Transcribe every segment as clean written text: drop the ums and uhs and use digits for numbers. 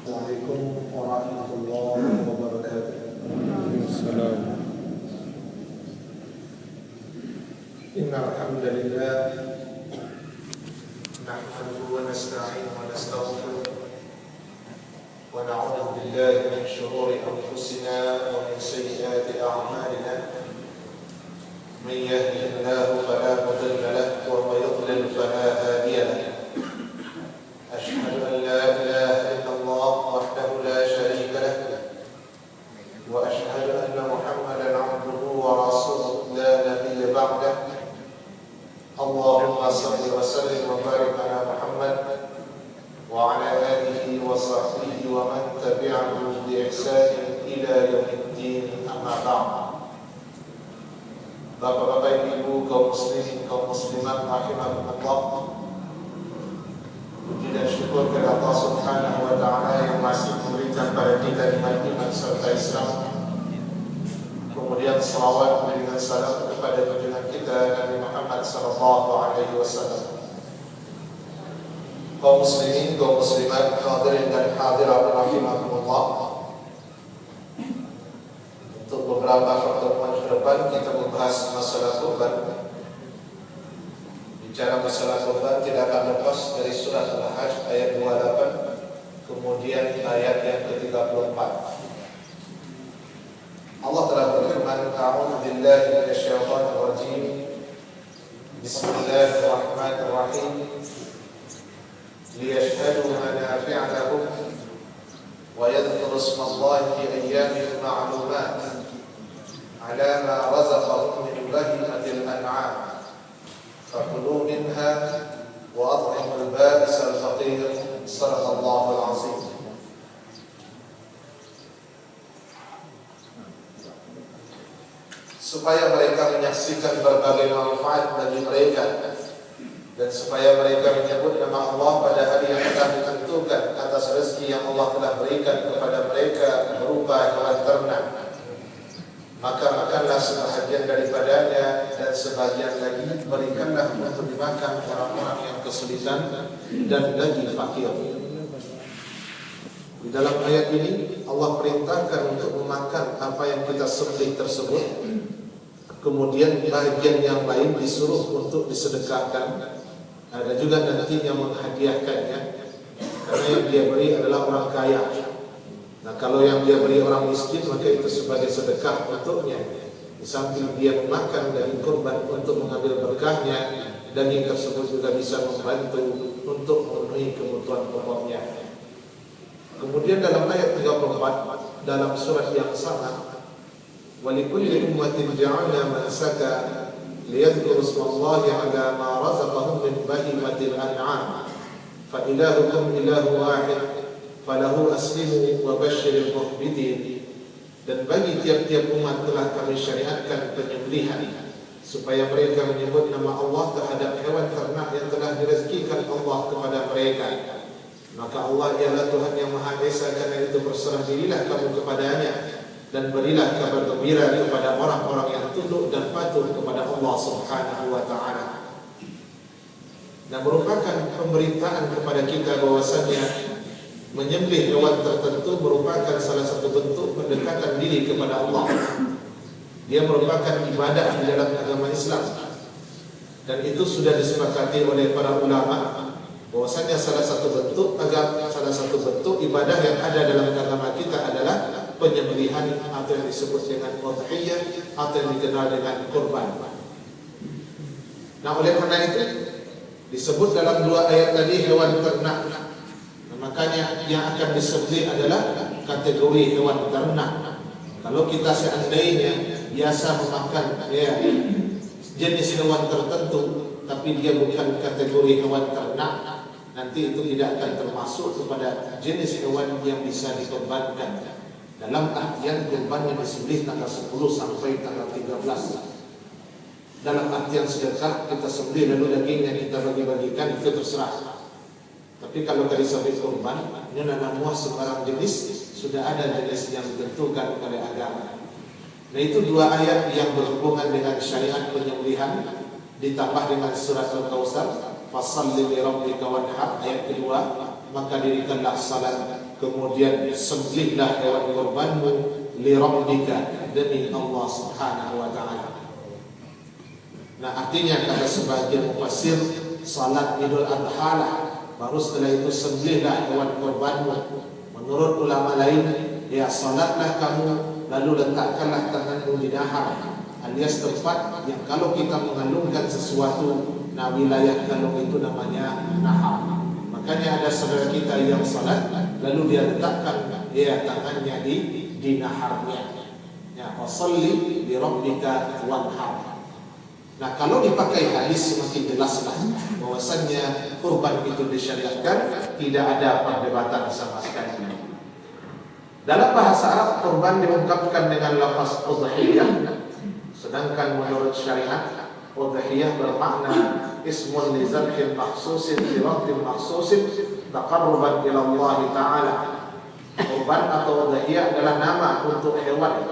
Assalamualaikum warahmatullahi wabarakatuh. Waalaikumsalam. Innal hamdalillah nahmaduhu wa nasta'inuhu wa nastaghfiruh wa na'udzu billahi min shururi anfusina wa min sayyiati a'malina. Man yahdihillahu fala mudilla lahu wa man yudlil fala hadiya lahu. Ashhadu an la ilaha illallah wahdahu la sharika lahu wa ashhadu anna Muhammadan 'abduhu wa rasuluhu la nabiyya ba'dahu. Allahumma salli wa sallim wa barik ala Muhammad wa ala alihi wa sahbihi wa man tabi'ahu bi ihsan ila yaumiddin, amma ba'd. Bapak-bapak, ibu, kaum muslimin, kaum muslimat rahimakumullah. Puji dan syukur kepada Allah Subhanahu wa taala yang masih memberikan pada kita iman serta Islam. Kemudian salawat dengan salam kepada junjungan kita Nabi Muhammad sallallahu alaihi wasallam. Kaum muslimin, kaum muslimat, hadirin dan hadirat rahimakumullah. Untuk beberapa pertemuan ke depan kita membahas masalah kurban. Bicara masalah kurban tidak akan lepas dari surah Al-Hajj ayat 28 kemudian ayat yang ke-34. Allah telah berfirman, A'udzu billahi minasyaitonir rajim. Bismillahirrahmanirrahim. Liyashhadu manafi'a lahum wa yadhkuru ismallahi fi ayyamin ma'lumat 'ala ma razaqahum min bahimatil an'am. فَكُلُوا مِنْهَا وَأَطْعِمُوا الْبَائِسَ الْفَقِيرَ. Sadaqallahul azim. Supaya mereka menyaksikan berbagai manfaat bagi mereka dan supaya mereka menyebut nama Allah pada hari yang telah ditentukan atas rezeki yang Allah telah berikan kepada mereka berupa hewan ternak. Maka makanlah sebahagian daripadanya dan sebagian lagi berikanlah untuk dimakan orang-orang yang kesulitan dan lagi fakir. Di dalam ayat ini Allah perintahkan untuk memakan apa yang kita sembelih tersebut. Kemudian bagian yang lain disuruh untuk disedekahkan. Ada juga nantinya menghadiahkannya, karena yang dia beri adalah orang kaya. Nah, kalau yang dia beri orang miskin, maka itu sebagai sedekah untuknya. Di samping dia memakan daging kurban untuk mengambil berkahnya, daging tersebut juga bisa membantu untuk memenuhi kebutuhan pokoknya. Kemudian dalam ayat 34 dalam surat yang sama, walikulli ummatin ja'alna mansaka liyadhkuru ismallahi 'ala ma razaqahum min bahimatil an'am fa ilahukum ilahu wahid falahu aslimu wa basyiril mukhbitin. Dan bagi tiap-tiap umat telah kami syariatkan penyembelihan supaya mereka menyebut nama Allah terhadap hewan ternak yang telah direzekikan Allah kepada mereka. Maka Allah ialah Tuhan yang Maha Esa, karena itu berserah dirilah kamu kepadanya dan berilah kabar gembira kepada orang-orang yang tunduk dan patuh kepada Allah Subhanahu wa taala. Dan merupakan pemberitaan kepada kita bahwasanya menyembelih hewan tertentu merupakan salah satu bentuk pendekatan diri kepada Allah. Dia merupakan ibadah di dalam agama Islam, dan itu sudah disepakati oleh para ulama bahwasanya salah satu bentuk ibadah yang ada dalam agama kita adalah penyembelihan atau yang disebut dengan udhiyah atau yang dikenal dengan kurban. Nah, oleh karena itu disebut dalam dua ayat tadi hewan ternak. Makanya yang akan disembelih adalah kategori hewan ternak. Kalau kita seandainya biasa memakan jenis hewan tertentu, tapi dia bukan kategori hewan ternak, nanti itu tidak akan termasuk kepada jenis hewan yang bisa dikorbankan. Dalam artian kurban yang disembelih tanggal 10 sampai tanggal 13. Dalam artian sedekah, kita sembelih lalu dagingnya kita bagi-bagikan, itu terserah. Tapi kalau dari sahabat kurban, ini nama sembarang jenis, sudah ada jenis yang ditentukan oleh agama. Nah, itu dua ayat yang berhubungan dengan syariat penyembelihan, ditambah dengan surat Al-Kautsar, fashalli li rabbika wanhar, ayat kedua, maka dirikanlah salat kemudian sembelihlah hewan kurbanmu li rabbika, demi Allah Subhanahu wa taala. Nah, artinya kata sebagian mufassir, salat Idul Adha lah, baru setelah itu sembelihlah hewan kurbanmu. Menurut ulama lain, ya salatlah kamu, lalu letakkanlah tanganmu di nahar, alias tempat yang kalau kita mengalungkan sesuatu, nah wilayah galung itu namanya nahar. Makanya ada saudara kita yang salat, lalu dia letakkan ya tangannya di naharnya. Ya, fasalli li rabbika wanhar. Nah, kalau dipakai hadis semakin jelaslah bahwasannya kurban itu disyariatkan, tidak ada perdebatan sama sekali. Dalam bahasa Arab, kurban diungkapkan dengan lafaz udhiyah, sedangkan menurut syariat udhiyah bermakna ismun li zabhin makhsusin fi waqtin makhsusin taqarruban ila Allah Ta'ala. Kurban atau udhiyah adalah nama untuk hewan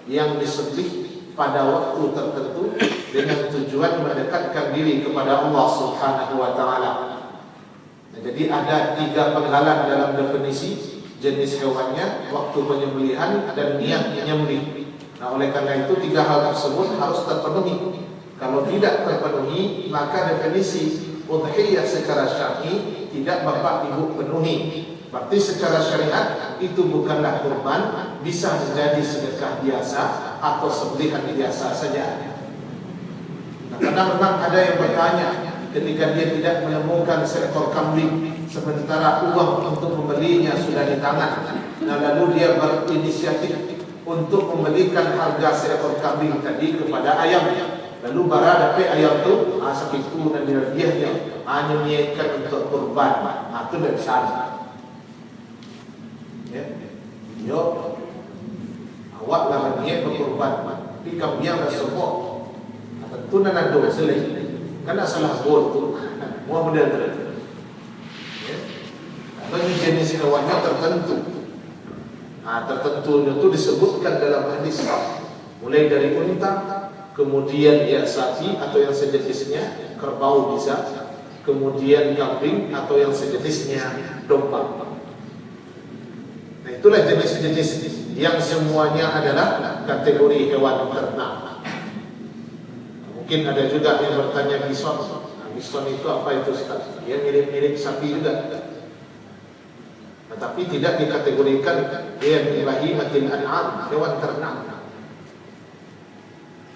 yang disembelih pada waktu tertentu dengan tujuan mendekatkan diri kepada Allah Subhanahu wa taala. Nah, jadi ada 3 penggalan dalam definisi jenis hewannya, waktu penyembelihan dan niat menyembelih. Nah, oleh karena itu 3 hal tersebut harus terpenuhi. Kalau tidak terpenuhi, maka definisi udhiyah secara syar'i tidak Bapak Ibu penuhi. Berarti secara syariat itu bukanlah kurban, bisa menjadi sedekah biasa atau sembelihan biasa saja. Nah, karena memang ada yang bertanya ketika dia tidak menemukan seekor kambing, sementara uang untuk membelinya sudah di tangan. Nah, lalu dia berinisiatif untuk membelikan harga seekor kambing tadi kepada ayam. Lalu bara dapat ayam tu segitu dan dia hanya niatkan untuk kurban. Nah, itu tidak bisa. Ya, yo, awak lah berniat berkurban, tapi kambing dah semua. Tentu nak ada selai, karena salah bol tu, semua model tu. Bagi jenis hewannya tertentu. Nah, tertentu itu disebutkan dalam hadis, mulai dari unta, kemudian ya sapi atau yang sejenisnya, kerbau bisa, kemudian kambing atau yang sejenisnya, domba. Nah, itulah jenis-jenis yang semuanya adalah kategori hewan ternak. Mungkin ada juga yang bertanya bison. Nah, bison itu apa itu Ustaz? Dia mirip-mirip sapi juga. Nah, tapi tidak dikategorikan dia bahimatil an'am, hewan ternak.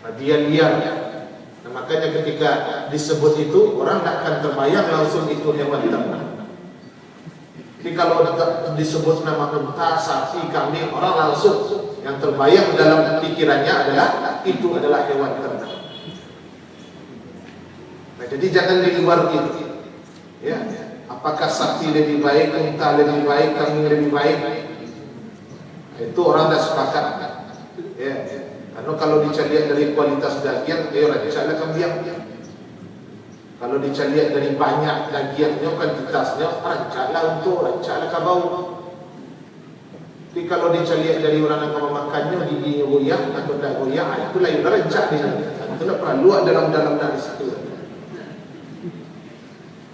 Nah, dia liar. Nah, makanya ketika disebut itu orang tidak akan terbayang langsung itu hewan ternak. Jadi kalau disebut nama unta, sapi, kambing, orang langsung yang terbayang dalam pikirannya adalah itu adalah hewan ternak. Nah, jadi jangan di luar itu. Ya, apakah sapi lebih baik, unta lebih baik, kambing lebih baik? Itu orang dah sepakat. Ya, karena kalau dicari dari kualitas daging, orang cari kambing. Kalau dicari dari banyak dagingnya, kuantitasnya, rancaklah untuk, rancaklah kabau. Tapi kalau dicari dari orang yang memakannya, giginya goyang atau tidak goyang, itulah yang rancak dia. Itulah perlu dalam-dalam dari situ.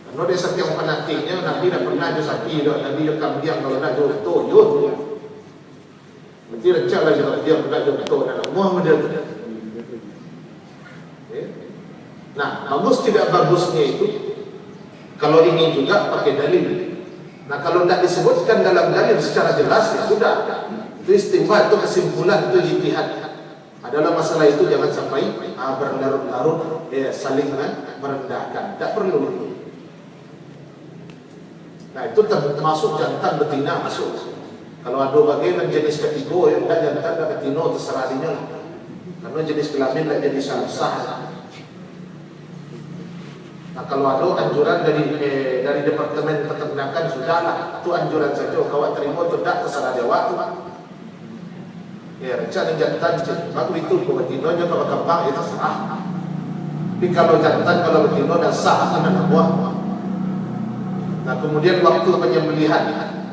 Karena dia sapi yang fanatiknya, Nabi dah pernah ada sapi, Nabi dah kambing, kalau nak jodoh, jodoh. Nanti rancaklah dia nak jodoh, dan Muhammad dia. Nah, bagus tidak bagusnya itu kalau ini juga pakai dalil. Nah, kalau tidak disebutkan dalam dalil secara jelas, ya sudah. Itu istimbat, itu kesimpulan, itu ijtihad. Adalah masalah itu jangan sampai berlarut-larut saling merendahkan. Tidak perlu itu. Nah, itu termasuk jantan betina masuk. Kalau ada bagian jenis ketiga, ya tidak jantan dan betina terserah dia lah. Karena jenis kelamin tidak jadi sah. Nah, kalau ada anjuran dari Departemen Peternakan, sudahlah, itu anjuran saja. Kalau terima atau tidak, terserah dia waktu. Ya, rencana jantan, baru itu kalau betina juga kalau kembang, itu terserah. Tapi kalau jantan, kalau betina, dah sah akan ada buah. Nah, kemudian waktu penyembelihan,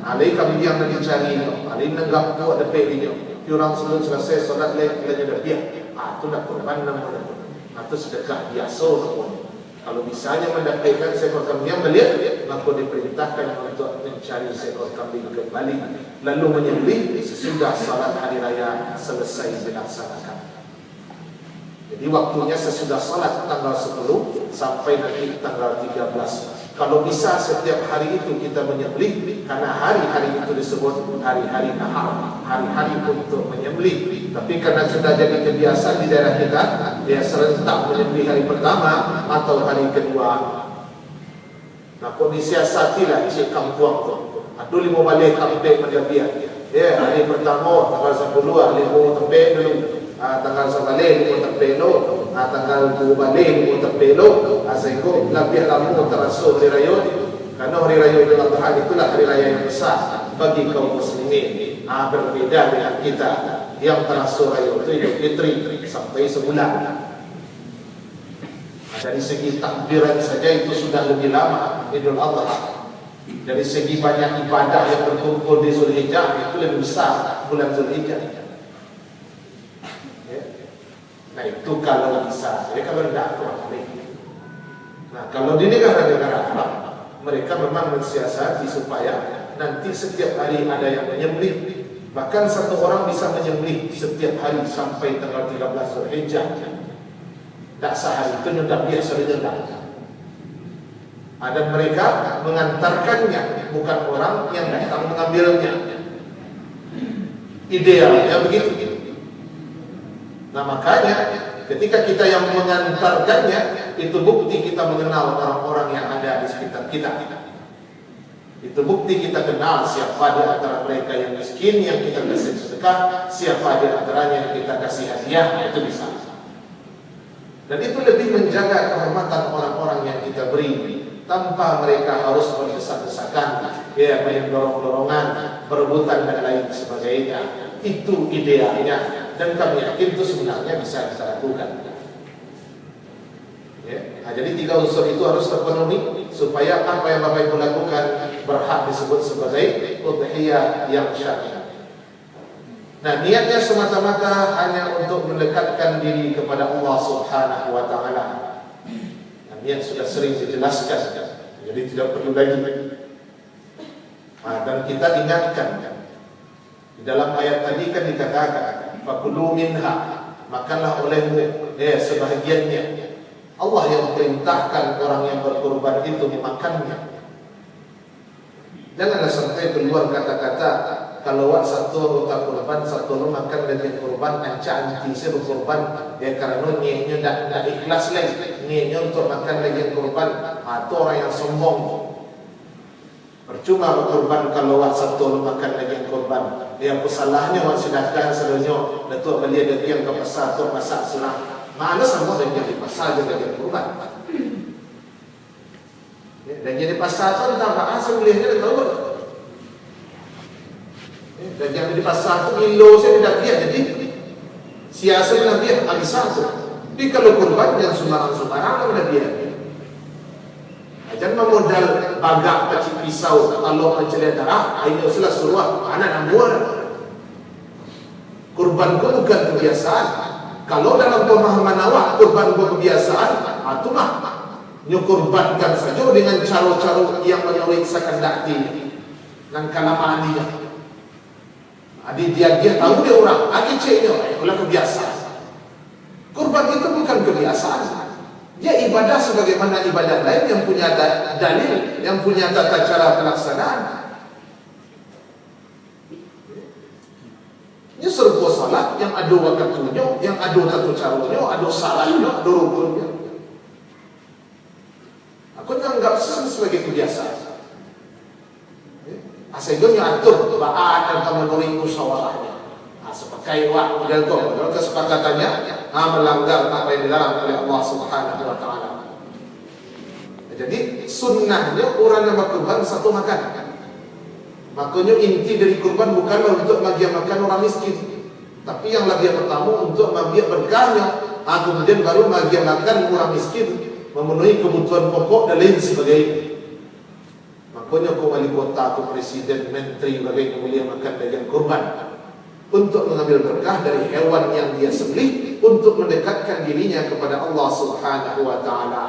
alai kami yang nak dicari, alai nenggap tu ada pilinya. Orang sebelum selesai solat lain, kita ada biar. Itu nak kurban namanya. Itu sedekah biasa namanya. Kalau misalnya mendapatkan seekor kambing yang belia, maka diperintahkan untuk mencari seekor kambing kembali, lalu menyembelih sesudah salat hari raya selesai dilaksanakan. Jadi waktunya sesudah salat tanggal 10 sampai nanti tanggal 13. Kalau bisa setiap hari itu kita menyembelih, karena hari-hari itu disebut hari-hari nahar, hari-hari untuk menyembelih. Tapi karena sudah jadi kebiasaan di daerah kita, dia serentak menyembelih hari pertama atau hari kedua. Nah, kau disiasatilah isi kampung tu. Aduh lima balik kampung mendabiak. Ya, hari pertama tanggal 10 lima tempek dulu. Tanggal 11 lima tempek dulu. Tanggal 2 balik lima tempek dulu. Sehingga lebih lama terasa hari raya. Karena hari raya Idul Adha itulah hari raya yang besar bagi kaum muslimin. Berbeda dengan kita yang terasa raya itu Idul Fitri sampai sebulan. Dari segi takbiran saja itu sudah lebih lama Idul Adha. Dari segi banyak ibadah yang berkumpul di Zulhijjah itu lebih besar bulan Zulhijjah. Ya. Nah itu kalau bisa. Jadi kalau tidak kurang lebih. Nah kalau di negara-negara Arab, mereka memang mensiasati supaya nanti setiap hari ada yang menyembelih. Bahkan satu orang bisa menyembelih setiap hari sampai tanggal 13 Zulhijjah. Tak sehari itu nyudah biasa nyudah. Dan mereka mengantarkannya, bukan orang yang datang mengambilnya. Idealnya begitu. Nah makanya ketika kita yang mengantarkannya, itu bukti kita mengenal orang-orang yang ada di sekitar kita. Itu bukti kita kenal siapa di antara mereka yang miskin yang kita kasih sedekah, siapa di antaranya yang kita kasih hadiah, itu bisa. Dan itu lebih menjaga kehormatan orang-orang yang kita beri, tanpa mereka harus berdesak-desakan, ya, main dorong-dorongan, berebutan dan lain sebagainya. Itu idealnya, dan kami yakin itu sebenarnya bisa kita lakukan. Ya. Nah, jadi 3 unsur itu harus terpenuhi supaya apa yang Bapak Ibu lakukan berhak disebut sebagai udhiyah yang syar'i. Nah, niatnya semata-mata hanya untuk mendekatkan diri kepada Allah Subhanahu wa taala. Nah, niat sudah sering dijelaskan, jadi tidak perlu lagi. Nah, dan kita ingatkan, di dalam ayat tadi kan dikatakan, "Fakulu minha", makanlah olehmu sebahagiannya. Allah yang perintahkan orang yang berkorban itu memakannya. Janganlah sampai keluar kata-kata, kalau satu anggota korban, satu orang makan daging korban, anca-anci saya berkorban, ya karena niatnya tidak ikhlas lagi, niatnya untuk makan daging korban, atau orang yang sombong. Percuma berkorban kalau satu orang makan daging korban. Yang salahnya sedangkan seluruhnya, datuk beli daging ke pasar, tu masak surang. Mana semua daging di pasar juga daging korban. Daging di pasar tu entah apa asal belinya tahu. Dan yang di pasar itu kilo saya tidak lihat, jadi siasat Nabi habis satu. Tapi kalau korban yang sembarang-sembarang Nabi. Jangan memodal bagak pacik pisau kalau mencari darah, ini sudah suruh anak nambuan. Korban itu bukan kebiasaan. Kalau dalam pemahaman awak korban itu kebiasaan, itu mah nyokorbankan saja dengan cara-cara yang menurut sekandati dan kelamaan dia. Dia tahu dia orang, ceknya, itulah kebiasaan. Kurban itu bukan kebiasaan. Dia ibadah sebagaimana ibadah lain yang punya dalil, yang punya tata cara pelaksanaan. Ini serba salat yang ada waktunya, yang ada tata caranya, ada salatnya, ada rukunnya. Aku anggap sebagai kebiasaan. Sehingga atur ba'an dan menurut musyawarahnya. Sepakai model kesepakatannya melanggar apa yang dilarang oleh Allah Subhanahu wa taala. Jadi sunnahnya orang yang berkurban satu makan. Makanya inti dari kurban bukanlah untuk bagi makan orang miskin, tapi yang lebih pertama untuk bagi berkahnya, kemudian baru bagi makan orang miskin, memenuhi kebutuhan pokok dan lain sebagainya. Makanya aku wali kota, aku presiden, menteri, bagai mulia makan daging kurban untuk mengambil berkah dari hewan yang dia sembelih untuk mendekatkan dirinya kepada Allah Subhanahu wa taala.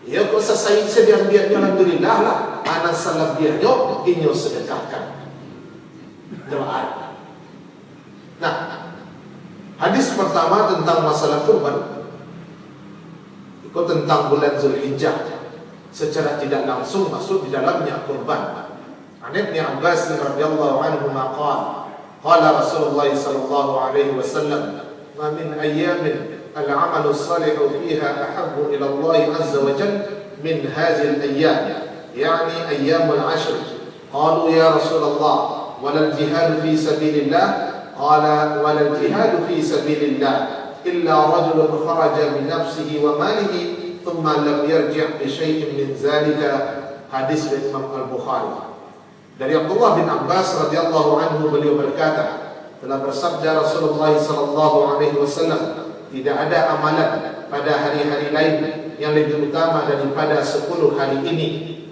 Ya kau selesai sediam biarnya alhamdulillah lah. Anak salah biarnya inyo sedekahkan. Doa. Nah, hadis pertama tentang masalah kurban itu tentang bulan Zulhijjah. Secara tidak langsung masuk di dalamnya kurban. An Ibn Abbas radhiyallahu anhu qala qala Rasulullah sallallahu alaihi wasallam ma min ayyamin al-'amalu as-salihu fiha ahabbu ila Allah azza wa jalla min hadhihi al-ayyam yani ayyam al-'ashr. Qalu ya Rasulullah wala al-jihad fi sabilillah qala wala al-jihad fi sabilillah illa rajulun kharaja min nafsihi wa malihi thumma lam yarji' bi syai'in min zalika. Hadis dari Imam Al-Bukhari. Dari Abdullah bin Abbas radhiyallahu anhu, beliau berkata, telah bersabda Rasulullah sallallahu alaihi wasallam, tidak ada amalan pada hari-hari lain yang lebih utama daripada 10 hari ini.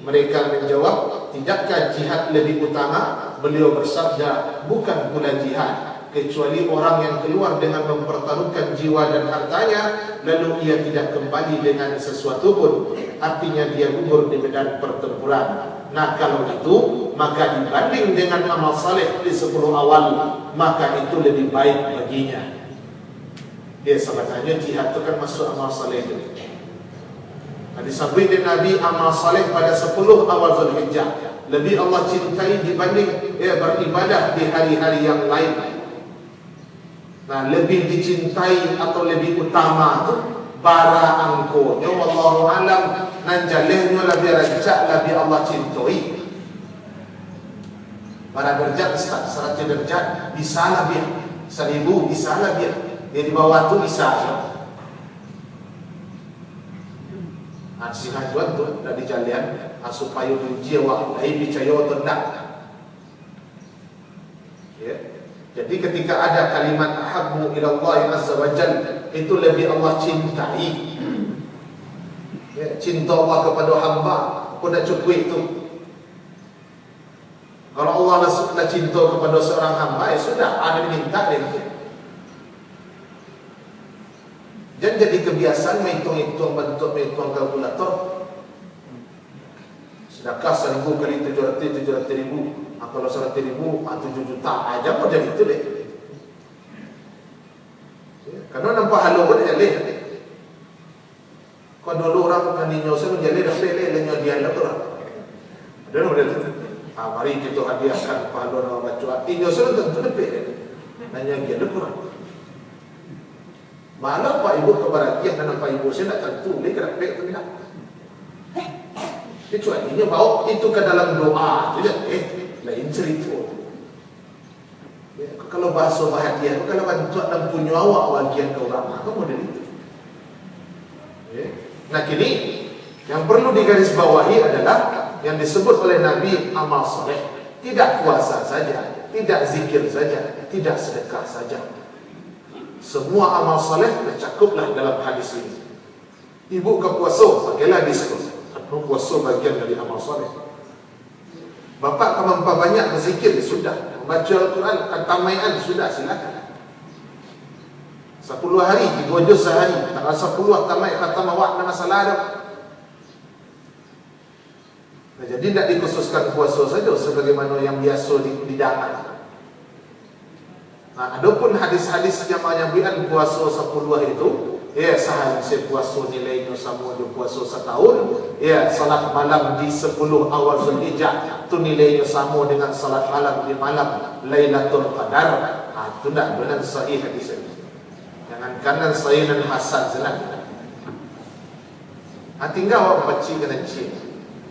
Mereka menjawab, tidakkah jihad lebih utama? Beliau bersabda, bukan pula jihad, kecuali orang yang keluar dengan mempertaruhkan jiwa dan hartanya, lalu ia tidak kembali dengan sesuatu pun, artinya dia gugur di medan pertempuran. Nah, kalau itu, maka dibanding dengan amal saleh di 10 awal, maka itu lebih baik baginya. Dia sebenarnya jihad itu kan masuk amal saleh itu. Hadis sabda Nabi, amal saleh pada 10 awal Zulhijjah lebih Allah cintai dibanding beribadah di hari-hari yang lain. Nah, lebih dicintai atau lebih utama tu bara angkonya wallahu alam, nan jalehnya lebih rajak lebih Allah cintai. Bara derajat Ustaz, 100 derajat bisa lebih, 1000 bisa lebih. Dia di bawah tu bisa. Sihat tuan tu dari jalan supaya uji awak lain percaya atau tak. Ya. Jadi ketika ada kalimat ahabbu ila Allah azza wa jalla, itu lebih Allah cintai. Ya, cinta Allah kepada hamba pun dah cukup itu. Kalau Allah dah cinta kepada seorang hamba, ya sudah, ada minta itu. Jangan jadi kebiasaan menghitung-hitung bentuk, menghitung kalkulator. Sedekah 1000 kali 700 kalau 100.000 7 juta aja pun jadi itu deh. Karena nampak halu pun dia leh. Kalau dulu orang kan dinyosa menjadi dah leh lenyo dia lah tu. Ada model tu. Mari kita hadiahkan pahala orang baca. Dinyosa tentu lebih. Nanya dia kurang. Malah Pak Ibu kebahagiaan dan Pak Ibu saya nak tentu ni kena pek tu tidak. Kecuali dia bawa itu ke dalam doa, tidak lain cerita. Ya, kalau bahasa bahagia, kalau bantu dan punya awak bagian ke orang, apa model itu? Ya. Nah kini yang perlu digarisbawahi adalah yang disebut oleh Nabi amal soleh, tidak puasa saja, tidak zikir saja, tidak sedekah saja. Semua amal soleh tercakuplah dalam hadis ini. Ibu ke puasa, pakailah hadis. Puasa bagian dari amal soleh. Bapak kemampuan banyak berzikir, sudah. Membaca Al-Quran, khatamaian, sudah, silakan. 10 hari, 3 juz sehari. Tanggal 10 tamai khatam awak, ada masalah ada. Nah, jadi tidak dikhususkan puasa saja sebagaimana yang biasa didangan. Nah, adapun hadis-hadis yang menyebutkan puasa 10 itu, ya sehari saya puasa nilainya sama ada puasa setahun. Ya, salat malam di 10 awal Zulhijjah itu nilainya sama dengan salat malam di malam Lailatul Qadar. Itu tidak benar sahih hadis ini. Jangan kanan sahih dan hasan senang. Tinggal awak baca kena cik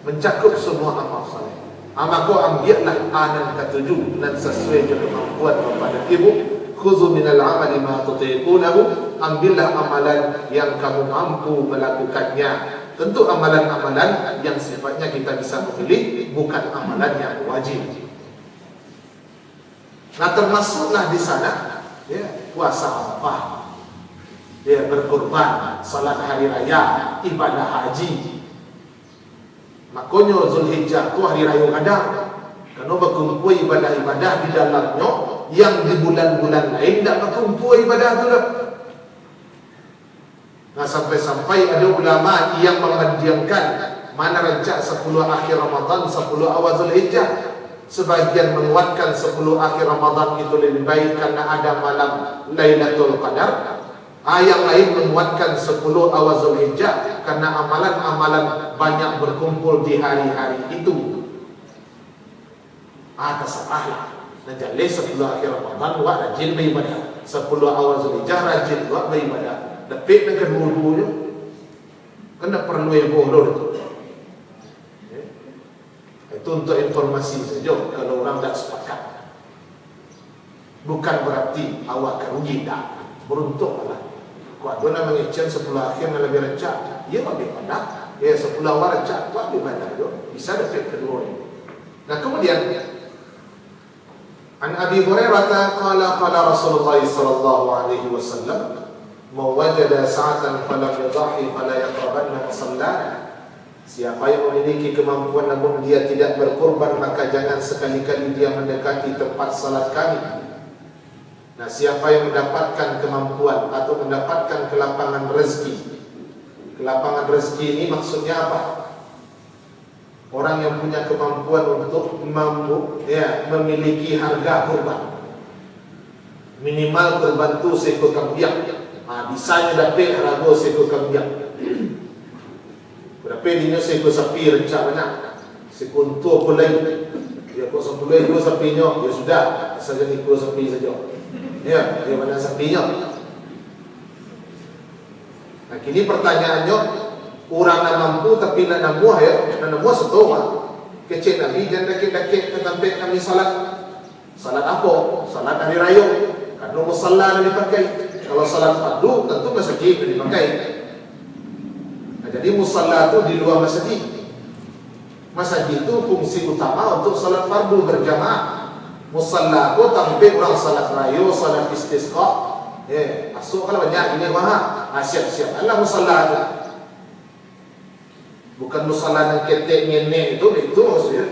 mencakup semua amal saleh. Maka ambillah anan ketujuh dan sesuai dengan kemampuan kepada ibu. Khuzu minal amali ma tutiqunahu, ambillah amalan yang kamu mampu melakukannya. Tentu amalan-amalan yang sifatnya kita bisa memilih, bukan amalan yang wajib. Nah, termasuklah di sana ya, puasa apa, ya, berkurban, salat hari raya, ibadah haji. Makanya Zulhijjah itu hari raya kadang, karena berkumpul ibadah-ibadah di dalamnya yang di bulan-bulan lain tidak berkumpul ibadah itu dah. Nah, sampai-sampai ada ulama yang memadiamkan mana rancak 10 akhir Ramadan, 10 awal Zulhijjah. Sebagian menguatkan 10 akhir Ramadan itu lebih baik karena ada malam Lailatul Qadar. Yang lain menguatkan 10 awal Zulhijjah karena amalan-amalan banyak berkumpul di hari-hari itu. Terserahlah. Nah, jadi 10 akhir Ramadan buat rajin beribadah, 10 awal Zulhijjah rajin buat beribadah. Tapi dengan kedua-duanya kena perlu yang bodoh itu. Itu untuk informasi saja. Kalau orang tak sepakat, bukan berarti awak kerugi, tak. Beruntunglah. Kau ada nak mengecen 10 akhir yang lebih rancak, ia lebih padat. 10 awal rancak, buat lebih padat. Bisa dapat kedua ini. Nah, kemudian An Abi Hurairah qala Rasulullah sallallahu alaihi wasallam, "Man wajada sa'atan falam yudhi fala yaqrabanna musallana." Siapa yang memiliki kemampuan namun dia tidak berkorban, maka jangan sekali-kali dia mendekati tempat salat kami. Nah, siapa yang mendapatkan kemampuan atau mendapatkan kelapangan rezeki. Kelapangan rezeki ini maksudnya apa? Orang yang punya kemampuan untuk memiliki harga kurban. Minimal kurban itu seekor kambing. Bisanya dapat harga seekor kambing. Berapa dia seekor sapi rencak banyak. Seekor untu apa lain. Dia kok 10 ekor sapinya, ya sudah, saja ikut sapi saja. Ya, dia banyak sapinya. Nah, kini pertanyaannya, orang nak mampu tapi nak namuah setoa. Kecil Nabi dan dakik-dakik sampai kami salat. Salat apa? Salat hari raya. Kan musalla yang dipakai. Kalau salat fardu tentu masjid yang dipakai. Nah, jadi musalla itu di luar masjid. Masjid itu fungsi utama untuk salat fardu berjamaah. Musalla itu tampil orang salat raya, salat istisqa. Masuk kalau banyak ini siap-siap. Allah musalla itu. Bukan musalla yang ketek ngenek itu maksudnya.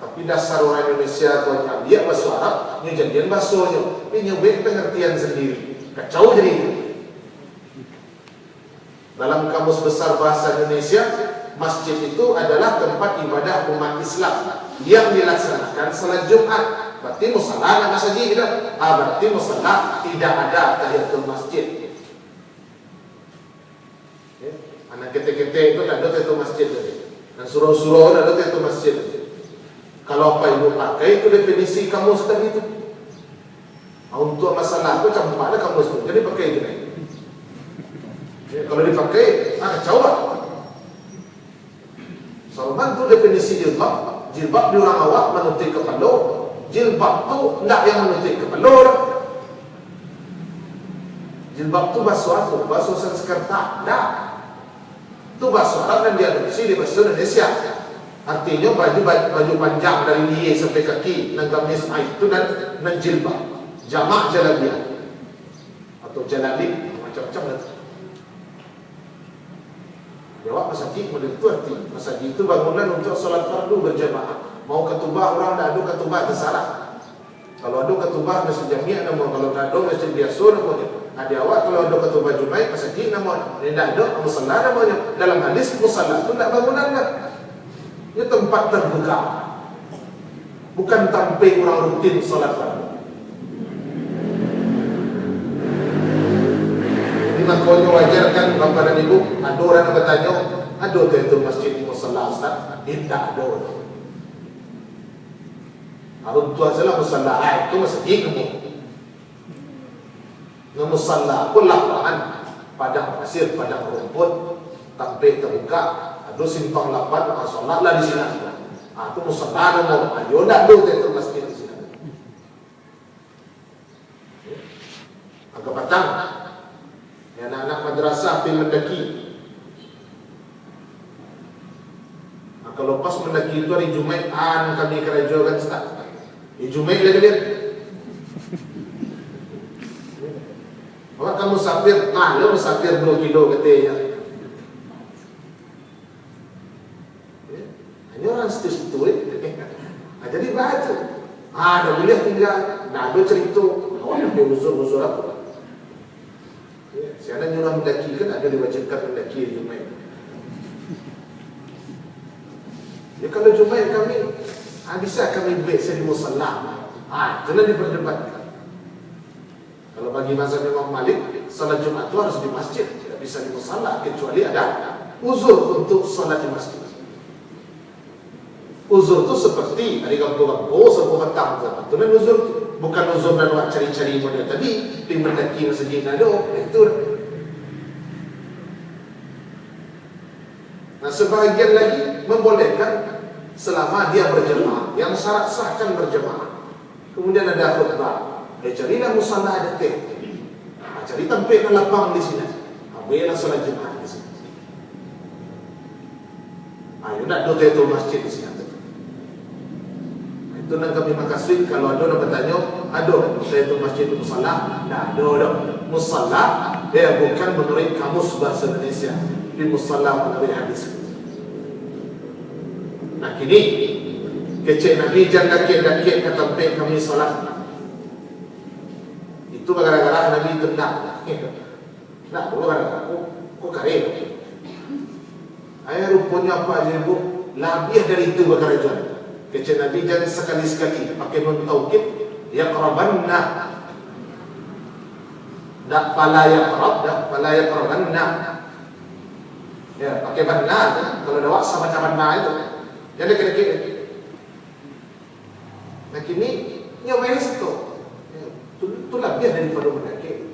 Tapi dasar orang Indonesia atau dia bahasa Arab, ini jadian bahasanya. Ini nyebut pengertian sendiri. Kacau jadi itu. Dalam kamus besar bahasa Indonesia, masjid itu adalah tempat ibadah umat Islam yang dilaksanakan salat Jumat. Berarti musalla nak masjid tidak? Berarti musalla tidak ada tahiyatul masjid. Anak ketek-ketek itu tak ada tahiyatul masjid tadi. Dan surau-surau tak ada tahiyatul masjid. Kalau apa ibu pakai itu definisi kamus tadi itu. Untuk masalah itu campak ada kamus itu. Jadi pakai itu. Kalau dipakai, kacau lah. Salman itu definisi jilbab. Jilbab di orang awak menutup kepala. Jilbab itu tidak yang menutup kepala. Jilbab itu bahasa apa? Bahasa Sanskerta. Tidak. Itu bahasa Arab dan diadopsi di bahasa Indonesia. Artinya baju panjang dari liye sampai kaki, gamis itu dan jilbab. Jamak jalabiyah atau jalabib, macam-macam itu. Jawab masjid model itu arti. Masjid itu bangunan untuk solat fardu berjamaah. Mau ketubah orang tak ada ketubah tersalah. Kalau ada ketubah masjid jamiah nama, kalau tak ada masjid biasa namanya. Ada awak kalau ada ketubah Jumaat masjid namanya. Ini tak ada musalla namanya. Dalam hadis musalla itu tak bangunan lah. Ini tempat terbuka. Bukan tampil orang rutin solat fardu. Makanya wajar kan Bapak dan Ibu, ada orang yang bertanya, ada itu masjid di musalla Ustaz? Tidak ada. Harun tua salah musalla, itu masjid kamu. Nggak musalla, pun lapangan, padang pasir, padang rumput, tampil terbuka, ada simpang lapan, sholat lah di sini. Itu musalla nomor, ayo tak ada itu masjid di sini. Agak patang. Anak-anak madrasah pergi mendaki. Kalau pas mendaki itu hari Jumaat, kami kerja kan Ustaz. Jumaat lagi lihat. Awak kamu musafir, lo musafir 2 kilo katanya. Hanya orang situ. Jadi baca. Dah boleh tinggal. Dah ada cerita. Awak ada uzur-uzur apa? Karena nyuruh mendaki kan ada diwajibkan mendaki di Jumaat. Ya kalau Jumaat kami bisa kami biasa di musalla. Jangan diperdebatkan. Kalau bagi mazhab Imam Malik, salat Jumat itu harus di masjid, tidak bisa di musalla kecuali ada uzur untuk salat di masjid. Uzur itu seperti hari Rabu, sebuah petang itu kan uzur, bukan uzur dan buat cari-cari model tadi di mendaki masjid nado itu. Nah, sebahagian lagi membolehkan selama dia berjemaah, yang syarat sahkan berjemaah. Kemudian ada khutbah. Carilah musalla ada teh. Cari tempat yang lapang di sini. Bolehlah salat Jumat di sini. Ayo nak duduk itu masjid di sini. Itu nak kami makasih kalau ada nak bertanya, ada saya itu masjid itu musalla? Nah, ada. Musalla dia bukan menurut kamus bahasa Indonesia. Di musalla menurut hadis. Nah, kini kecil Nabi jangan dakik ke tempat kami salat. Itu gara-gara Nabi itu nak dulu gara-gara kok karir ayah rupanya apa aja ibu lebih dari itu bekerja kecil Nabi jangan sekali-sekali pakai nun taukid yaqrabanna dak fala yaqrabanna ya pakai banna kalau ada waksa baca banna itu jadi kira-kira nah kini nyobain itu itu lebih daripada mendaki.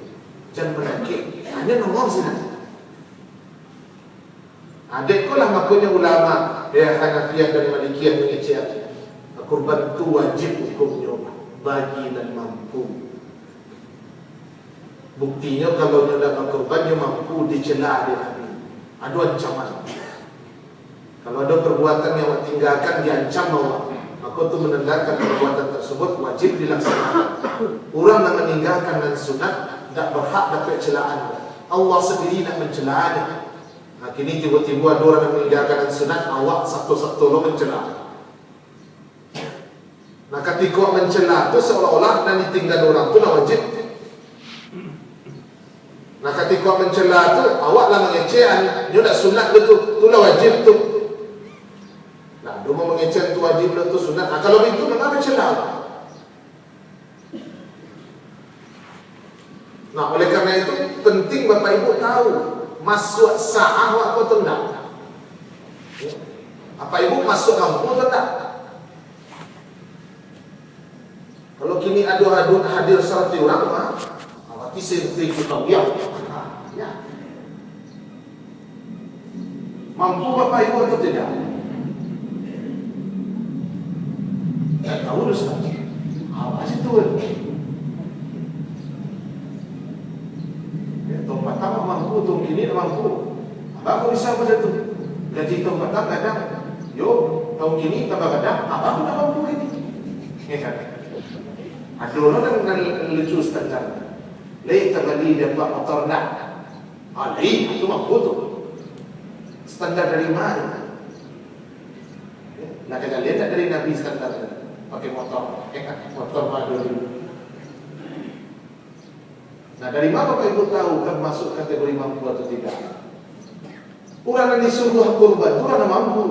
Jangan mendaki, hanya ngomong sini. Adekku lah makanya ulama Hanafiyah dan Malikiyah mengecek kurban itu wajib hukumnya bagi dan mampu. Buktinya kalau nyoba kurbannya mampu dicela oleh Nabi. Ada ancaman. Kalau ada perbuatan yang tinggalkan diancam Allah. Maka itu menandakan perbuatan tersebut wajib dilaksanakan. Orang yang meninggalkan dan sunat tidak berhak dapat celaan. Allah sendiri nak mencelaannya. Nah, kini tiba-tiba ada orang yang meninggalkan dan sunat, awak satu-satu lo mencela. Nah, ketika mencela itu seolah-olah dan ditinggal orang itu nak wajib. Nah, ketika mencela itu awak lah mengecehan, dia nak sunat betul, itulah wajib tu. Nah, dia mau mengecek tu wajib tu sunat. Nah, kalau itu memang mencela. Nah, oleh karena itu penting Bapak Ibu tahu masuk sa'ah waktu atau tidak. Bapak Ibu masuk kampung atau tidak? Kalau kini ada hadir 100 orang, awak sendiri kita biar. Ya. Mampu Bapak Ibu atau tidak? Tak tahu Ustaz. Awak situ. Tempat tamu mampu tu, kini dah mampu. Abang bisa macam tu. Gaji tempat tamu kadang, yo tahun kini tambah kadang, abang dah mampu ini. Ada orang yang lucu standar. Lain terbalik dapat motor nak. Lain itu mampu tu. Standar dari mana? Nak kena lihat dari Nabi standar pakai motor, motor madu dulu. Nah, dari mana Bapak Ibu tahu termasuk kategori mampu atau tidak? Orang yang disuruh kurban itu orang yang mampu.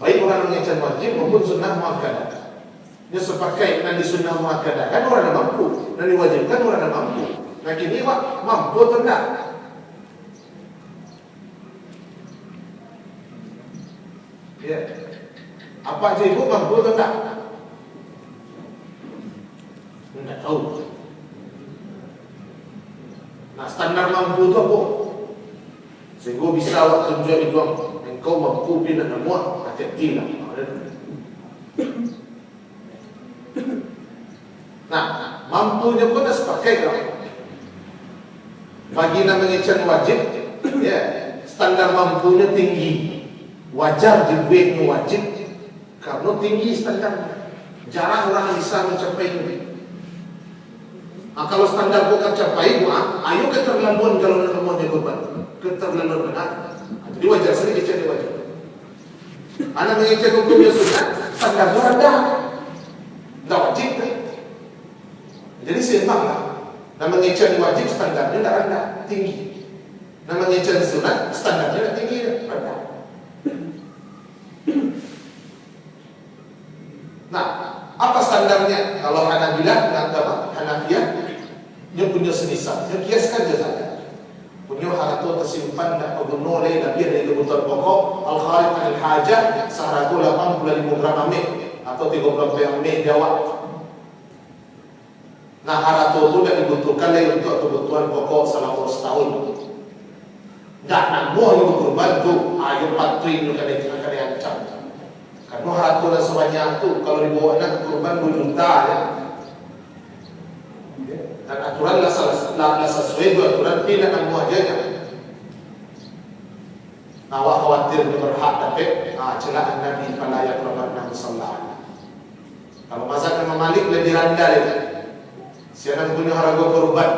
Baik orang yang mengecan wajib maupun sunnah muakkadah. Dia sepakai yang di sunnah muakkadah kan orang yang mampu, dan diwajibkan orang yang mampu. Nah, kini mampu atau tidak? Ya. Apa aja ibu mampu atau tidak? Tidak tahu. Nah, standar mampu itu apa? Sehingga bisa awak tunjuk itu engkau mampu bila nak muat, hati-hati lah. Nah, mampunya pun dah sepakai tak? Bagi nak mengecan wajib, ya, standar mampunya tinggi. Wajar dibuatnya wajib karena tinggi standarnya. Jarang orang bisa mencapai ini. Kalau standar bukan capai, ayo keterlaluan kalau nak mau kurban. Keterlaluan benar. Jadi wajar sekali dicari wajib. Anak mengecek hukumnya sunat, standar rendah. Tak wajib kan? Jadi seimbang lah. Dan mengecek wajib standarnya tak rendah, tinggi. Namanya jalan sunat, standarnya tinggi, rendah. Nah, apa standarnya? Kalau Hanabilah dan Hanafiyah, dia punya senisab, dia kiaskan je saja. Punya harta tersimpan dan pengguna lebih dari kebutuhan pokok, al-kharij anil hajah, seharaku 85 gram amik atau 30 gram amik jawab. Nah, harta itu dah dibutuhkan lagi untuk kebutuhan pokok selama setahun. Tak nak buah yang berkorban tu, ayat patri itu akan diancam. Karena harta dah sebanyak tu, kalau dibawa nak korban 2 juta ya. Dan aturan lah sesuai dua aturan tidak nak buah aja. Awak khawatir dia berhak tapi celaan Nabi fala yaqrabanna musalla. Kalau mazhab Imam Malik lebih rendah lagi. Siapa punya harga korban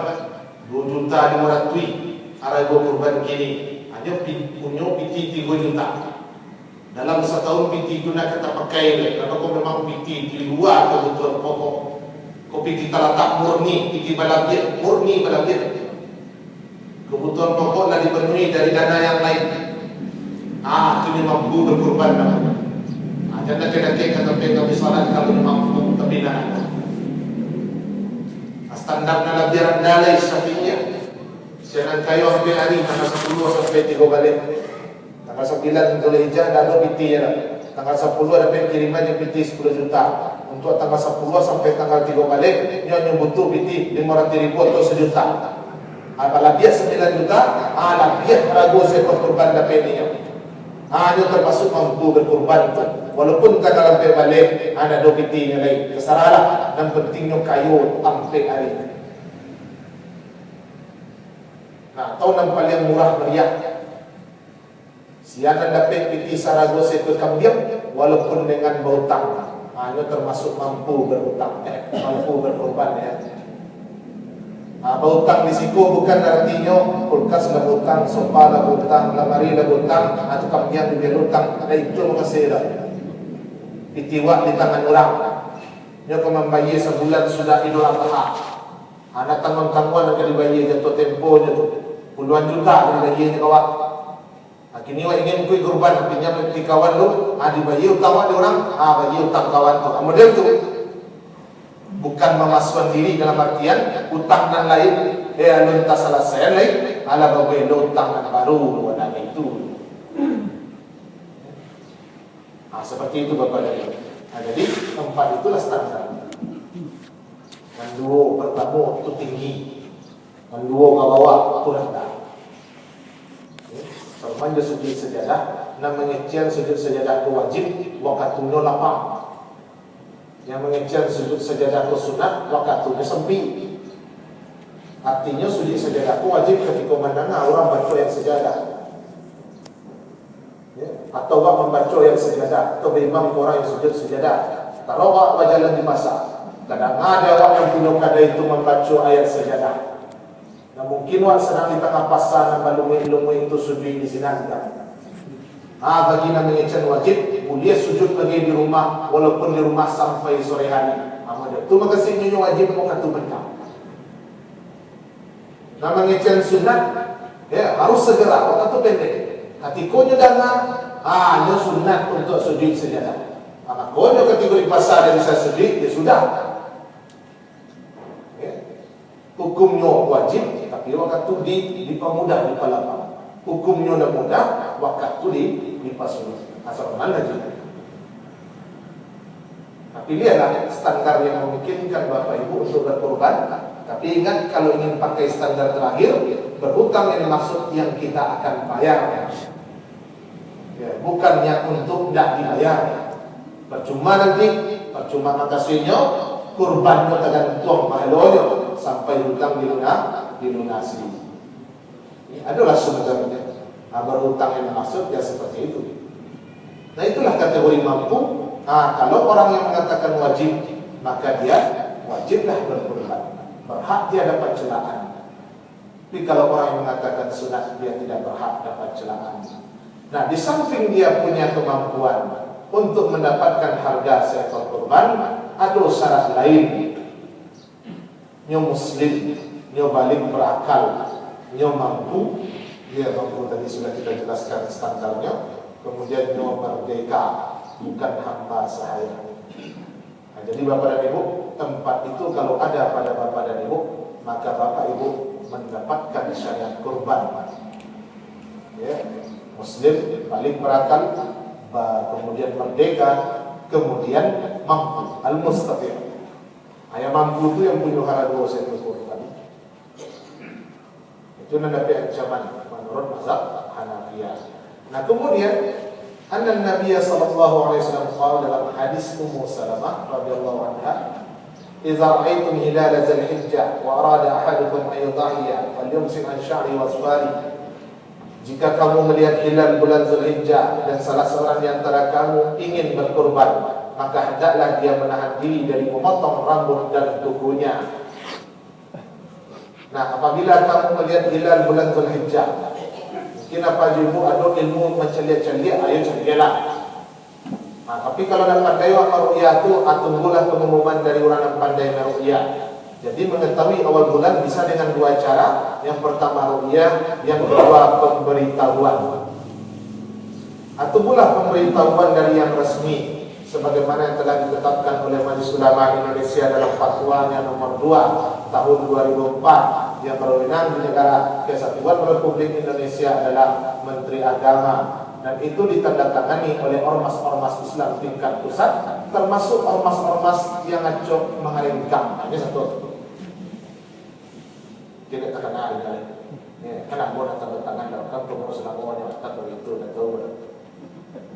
2 juta 500, harga korban kini hanya punya piti 3 juta. Dalam setahun piti guna kita pakai kalau kau memang piti di luar kebutuhan pokok. Kau piti tak murni, piti balabir, murni balabir. Kebutuhan pokok dah dipenuhi dari dana yang lain. Itu mampu berkorban namanya. Jangan kena-kena kata kami salat kalau mampu tapi nak. Standar dalam biar dalai syafi'iyah. Jangan kayu ambil hari tanggal 10 sampai 3 balik. Tanggal 9 Zulhijjah dah ada piti ya. Tanggal 10 ada kiriman yang piti 10 juta. Untuk tanggal 10 sampai tanggal 3 balik, yang butuh piti 500 ribu atau 1 juta. Kalau dia 9 juta, dia ragu seekor korban dapat ini. Dia termasuk mampu berkorban itu. Walaupun tak dalam balik, ada 2 piti yang lain. Kesaralah dan pentingnya kayu sampai hari. Nah, tahun yang paling murah meriah. Siapa dapat piti sarago seekor kambing, walaupun dengan berhutang. Ini termasuk mampu berhutang, mampu berkorban ya. Berhutang di siku bukan artinya kulkas dah berhutang, sofa dah berhutang, lemari dah berhutang, atau kambing juga berhutang. Itu makasih dah. Pitiwak di tangan orang. Dia akan membayar sebulan sudah Idul Adha. Anak tanggung-tangguan akan dibayar jatuh tempohnya tu. Puluhan juta dibayarnya kawak. Kini awak ingin kui korban, pinjam di kawan tu, dibayar utang awak di orang, bagi utang kawan tu. Model tu bukan memasukkan diri dalam artian utang dan lain, luntas selesai lain, ala bagai utang dan baru dan itu. Seperti itu Bapak dan Ibu. Jadi tempat itulah standar. Yang dua pertama itu tinggi, yang dua ke bawah itu rendah. Manja sujud sejadah, namanya cian sujud sejadah itu wajib, wakatunya lapang. Yang mengecian sujud sejadah itu sunat, wakatunya sempit. Artinya sujud sejadah itu wajib ketika mendengar orang baca yang sejadah, atau orang membaca yang sejadah, atau imam orang yang sujud sejadah. Tarawak wajalan di pasar. Kadang ada orang yang punya kada itu membaca ayat sejadah. Nah, mungkin awak sedang di tengah pasar dan balumui-lumui itu sujud di sini juga. Bagi namanya can wajib, boleh sujud lagi di rumah walaupun di rumah sampai sore hari. Itu makasih nyonya wajib mau katu benda. Namanya can sunat, harus segera. Waktu pendek. Katikonya dengar, nyo sunat untuk sujud sejadah. Konyo ketika di pasar dia bisa sujud, dia sudah. Hukumnya wajib, tapi waktu dipermudah, dipalapang. Hukumnya dah mudah, waktu dipasuruh. Asal mana juga. Tapi lihatlah standar yang memungkinkan Bapak Ibu untuk berkorban. Tapi ingat kalau ingin pakai standar terakhir, berhutang yang maksud yang kita akan bayar. Bukan yang untuk tidak dibayar. Percuma nanti, percuma makasihnya, kurbannya tergantung pahalanya sampai hutang dilunasi. Ini adalah sebenarnya berhutang yang maksud ya seperti itu. Nah, itulah kategori mampu. Kalau orang yang mengatakan wajib, maka dia wajiblah berkorban. Berhak dia dapat celaan. Tapi kalau orang yang mengatakan sunat, dia tidak berhak dapat celaan. Nah, di samping dia punya kemampuan untuk mendapatkan harga seekor korban, ada syarat lain. Nyo muslim, nyo balik berakal, nyo mampu, Ya, mampu tadi sudah kita jelaskan standarnya. Kemudian nyo merdeka, bukan hamba sahaya. Nah, jadi Bapak dan Ibu, tempat itu kalau ada pada Bapak dan Ibu, maka Bapak Ibu mendapatkan syariat kurban. Ya, Muslim paling berakal, kemudian merdeka, kemudian mampu, al-mustati'. Yang mampu itu yang punya hara 2 set kurban. Itu mendapat ancaman menurut mazhab Hanafiyah. Nah, kemudian anna Nabi sallallahu alaihi wasallam qala dalam hadis Ummu Salamah radhiyallahu anha, "Idza ra'aytum hilal Dzulhijjah wa arada ahadukum an yudhiya falyumsik an sya'ri wa asfari." Jika kamu melihat hilal bulan Dzulhijjah dan salah seorang di antara kamu ingin berkurban, maka hendaklah dia menahan diri dari memotong rambut dan kukunya. Nah, apabila kamu melihat hilal bulan Dzulhijjah, mungkin apa ibu ada ilmu mencelia-celia, ayo celialah. Nah, tapi kalau nak pandai ru'yah itu, tunggulah pengumuman dari orang yang pandai ru'yah. Jadi mengetahui awal bulan bisa dengan 2 cara. Yang pertama ru'yah, yang kedua pemberitahuan. Tunggulah pemberitahuan dari yang resmi, sebagaimana yang telah ditetapkan oleh Majelis Ulama Indonesia dalam fatwanya nomor 2 tahun 2004 yang berwenang di negara Kesatuan Republik Indonesia adalah Menteri Agama, dan itu ditandatangani oleh ormas-ormas Islam tingkat pusat, termasuk ormas-ormas yang ngacok mengharimkan. Ini satu. Tidak terkenal kali. Kenapa nak tanda tangan dalam pengurus lamonnya tak begitu dan tahu.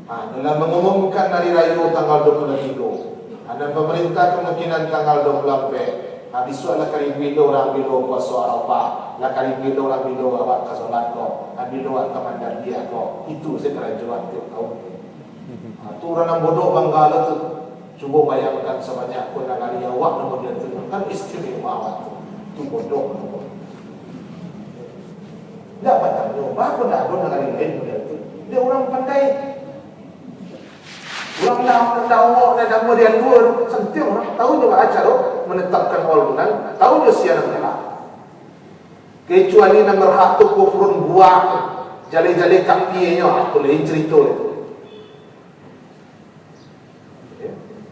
Dalam mengumumkan hari raya tanggal 23. Dan pemerintah kemungkinan tanggal 24. Besok lah kali bilo orang bilo puasa Arafah, lah kali bilo orang bilo awak ke solat ko, bilo awak ke mandandia ko. Itu sekerajuan tiap tahun. Tu orang bodoh bangga lah tu. Cuba bayangkan sebanyak kuna kali awak kemudian tu kan istimewa awak tu. Tu bodoh. Tak patah nyoba pun tak ada negara lain model tu. Dia orang pandai. Orang dah nama dia dua sentil orang tahu juga acara menetapkan awal bulan, tahu dia siapa nak. Kecuali nak berhak tu kufrun buang jali-jali kapinya aku lain cerita itu.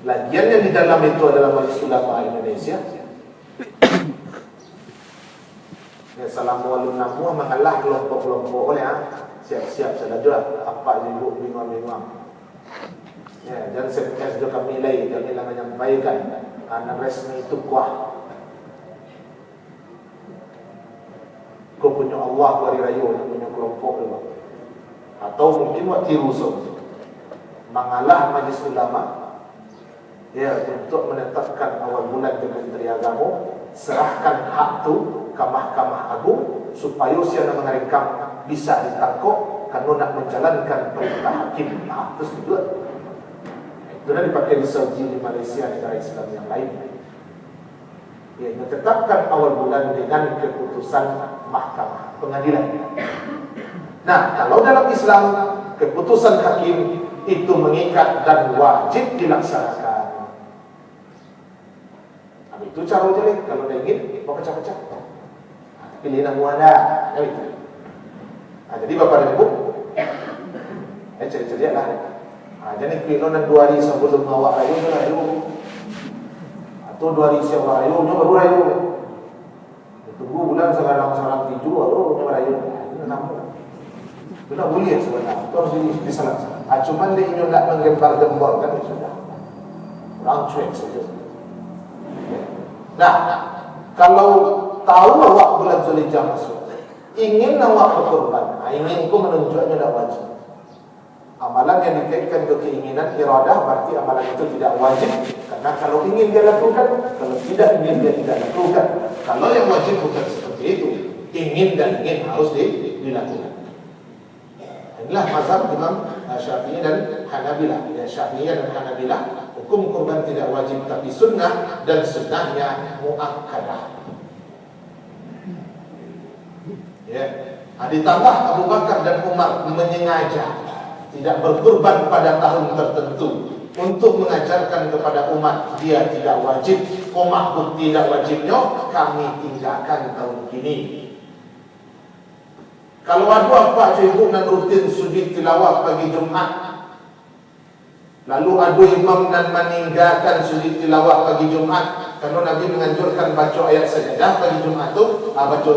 Lagian yang di dalam itu adalah Majelis Ulama Indonesia. Assalamualaikum mengalah kelompok-kelompok oleh siap-siap salah juga apa ibu bingung-bingung. Ya, dan saya juga kami menyampaikan anak resmi itu kuah. Kau punya Allah hari raya, punya kelompok juga. Atau mungkin waktu rusuk mengalah Majelis Ulama, ya, untuk menetapkan awal bulan di Menteri Agama, serahkan hak itu ke Mahkamah Agung supaya siapa mengarikam bisa ditangkap karena nak menjalankan perintah hakim. Terus kedua. Sudah dipakai di Saudi, di Malaysia, negara Islam yang lain. Ya, menetapkan awal bulan dengan keputusan mahkamah pengadilan. Nah, kalau dalam Islam keputusan hakim itu mengikat dan wajib dilaksanakan. Nah, itu cara jelek. Kalau dia ingin, mau pecah-pecah. Pilih nak muada, itu. Nah, jadi Bapak dan Ibu, cari-cari lah. Jadi kalau nak 2 hari sebelum awak rayu, atau 2 hari sebelum rayu, baru rayu. Tunggu bulan sekarang 7, baru rayu. Itu nampak. Itu tak boleh sebenarnya. Itu harus disalah. Cuma dia ingin nak menggembar-gembar kan itu sudah. Orang cuek saja. Nah, kalau tahu awak bulan Dzulhijjah masuk, ingin awak berkorban, ingin ku menunjuknya tak wajib. Amalan yang dikaitkan ke keinginan iradah berarti amalan itu tidak wajib. Karena kalau ingin dia lakukan, kalau tidak ingin dia tidak lakukan. Kalau yang wajib bukan seperti itu, ingin dan ingin harus dilakukan. Inilah mazhab Imam Syafi'i dan Hanabilah. Ya, Syafi'i dan Hanabilah, hukum kurban tidak wajib tapi sunnah, dan sunnahnya muakkadah. Ya, ditambah Abu Bakar dan Umar menyengaja tidak berkurban pada tahun tertentu untuk mengajarkan kepada umat dia tidak wajib. Komah tidak wajibnya kami tinggalkan tahun ini. Kalau ada apa ibu nan rutin sujud tilawah pagi Jumat, lalu ada imam dan meninggalkan sujud tilawah pagi Jumat, kalau Nabi menganjurkan baca ayat sajadah pagi Jumat tu, baca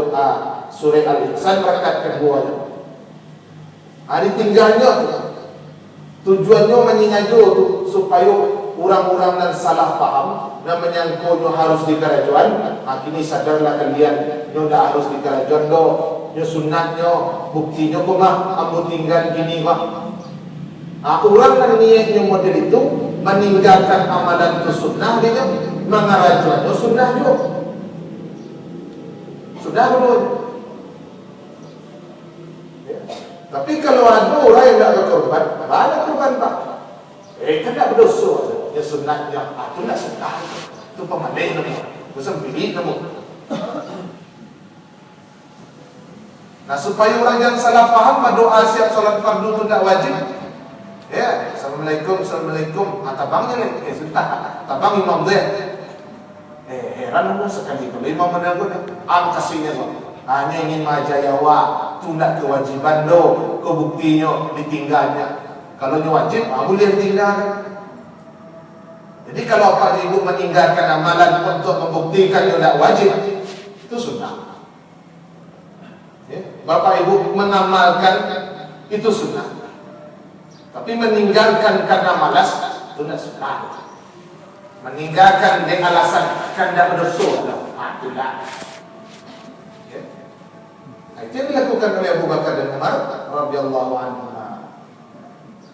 surah Al-Insan rakaat kedua. Ditinggalnya tu, tujuannya menyingajo tu supaya orang-orang yang salah faham dan menyangkanya harus di kerajaan. Kini sadarlah kalian, nyo dah harus di kerajaan do, nyo sunatnya, buktinya kok mah ambo tinggal gini mah. Orang yang niatnya model itu meninggalkan amalan itu sunnah, dia mengarajuannya sunnah juga. Sudah dulu. Ya. Tapi kalau ada orang yang tidak berkorban, banyak korban pak. Kan tak berdosa. Ya sunnahnya, itu tak sunnah. Itu pemalih namun. Bukan pilih namun. Nah supaya orang yang salah faham doa siap solat fardu itu tidak wajib. Ya, assalamualaikum, assalamualaikum. Tabangnya ni, sudah. Tabang imam dia. Heran aku sekali kalau imam mana aku ni. Kasihnya tu. Hanya ingin majayawa, tunda kewajiban do, kebuktinya ditinggalnya. Kalau dia wajib, boleh tinggal. Jadi kalau apa ibu meninggalkan amalan untuk membuktikan dia tidak wajib, itu sunnah. Ya, bapak ibu mengamalkan itu sunnah. Tapi meninggalkan karena malas itu tidak sunnah. Meninggalkan dengan alasan kan tidak berdosa, itu tidak. Ya. Itu yang dilakukan oleh Abu Bakar dan Umar radhiyallahu anhu.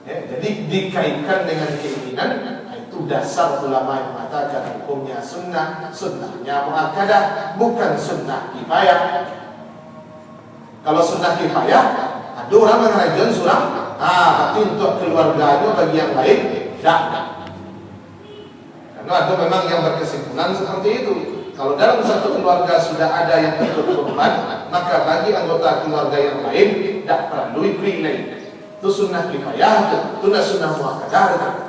Ya, jadi dikaitkan dengan keinginan, itu dasar ulama yang mengatakan hukumnya sunnah, sunnahnya muakkadah, bukan sunnah kifayah. Kalau sunnah kifayah, ada orang mengajarkan surah, tapi untuk keluarganya bagi yang lain, tidak. Karena ada memang yang berkesimpulan seperti itu. Kalau dalam satu keluarga sudah ada yang ikut korban, maka bagi anggota keluarga yang lain tidak perlu ikut. Itu sunnah kifayah, itu sunnah muakkadah.